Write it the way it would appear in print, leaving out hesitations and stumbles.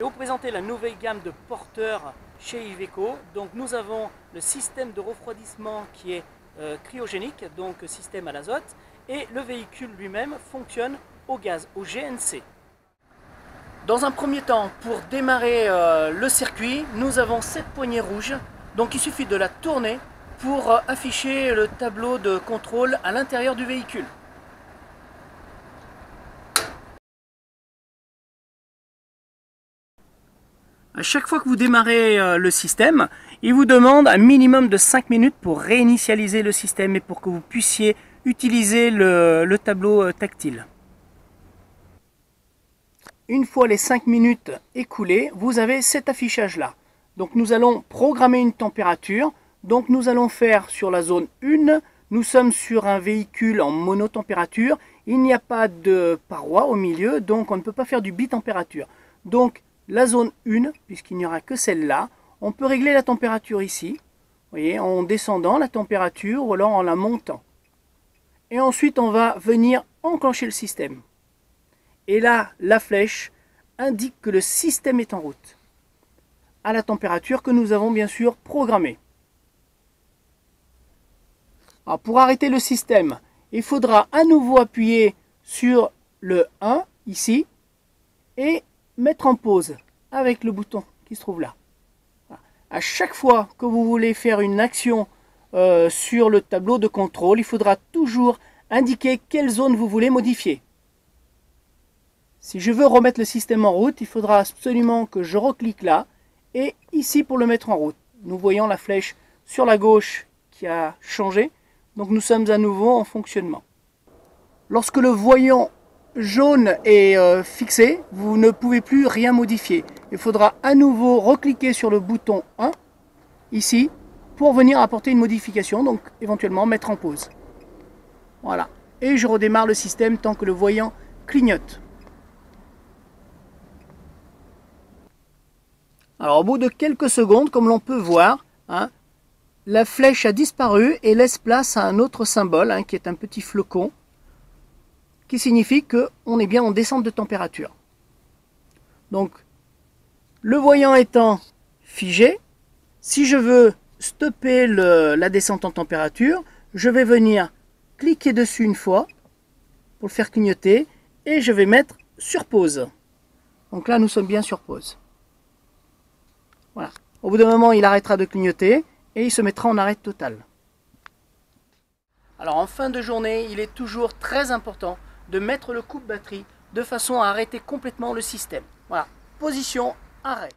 Je vais vous présenter la nouvelle gamme de porteurs chez Iveco. Donc nous avons le système de refroidissement qui est cryogénique, donc système à l'azote, et le véhicule lui-même fonctionne au gaz, au GNC. Dans un premier temps, pour démarrer le circuit, nous avons cette poignée rouge. Donc il suffit de la tourner pour afficher le tableau de contrôle à l'intérieur du véhicule. À chaque fois que vous démarrez le système, il vous demande un minimum de 5 minutes pour réinitialiser le système et pour que vous puissiez utiliser le tableau tactile. Une fois les 5 minutes écoulées, vous avez cet affichage là. Donc nous allons programmer une température. Donc nous allons faire sur la zone 1, nous sommes sur un véhicule en monotempérature. Il n'y a pas de paroi au milieu, donc on ne peut pas faire du bitempérature. Donc la zone 1, puisqu'il n'y aura que celle-là, on peut régler la température ici, vous voyez, en descendant la température ou alors en la montant. Et ensuite on va venir enclencher le système. Et là, la flèche indique que le système est en route, à la température que nous avons bien sûr programmée. Alors pour arrêter le système, il faudra à nouveau appuyer sur le 1 ici et mettre en pause avec le bouton qui se trouve là. Voilà. À chaque fois que vous voulez faire une action sur le tableau de contrôle, il faudra toujours indiquer quelle zone vous voulez modifier. Si je veux remettre le système en route, il faudra absolument que je reclique là et ici pour le mettre en route. Nous voyons la flèche sur la gauche qui a changé, donc nous sommes à nouveau en fonctionnement. Lorsque le voyant jaune est fixé, vous ne pouvez plus rien modifier. Il faudra à nouveau recliquer sur le bouton 1, ici, pour venir apporter une modification, donc éventuellement mettre en pause. Voilà. Et je redémarre le système tant que le voyant clignote. Alors au bout de quelques secondes, comme l'on peut voir, la flèche a disparu et laisse place à un autre symbole, qui est un petit flocon, qui signifie qu'on est bien en descente de température. Donc, le voyant étant figé, si je veux stopper la descente en température, je vais venir cliquer dessus une fois pour le faire clignoter et je vais mettre sur pause. Donc là, nous sommes bien sur pause. Voilà. Au bout d'un moment, il arrêtera de clignoter et il se mettra en arrêt total. Alors en fin de journée, il est toujours très important de mettre le coupe-batterie de façon à arrêter complètement le système. Voilà, position, arrêt.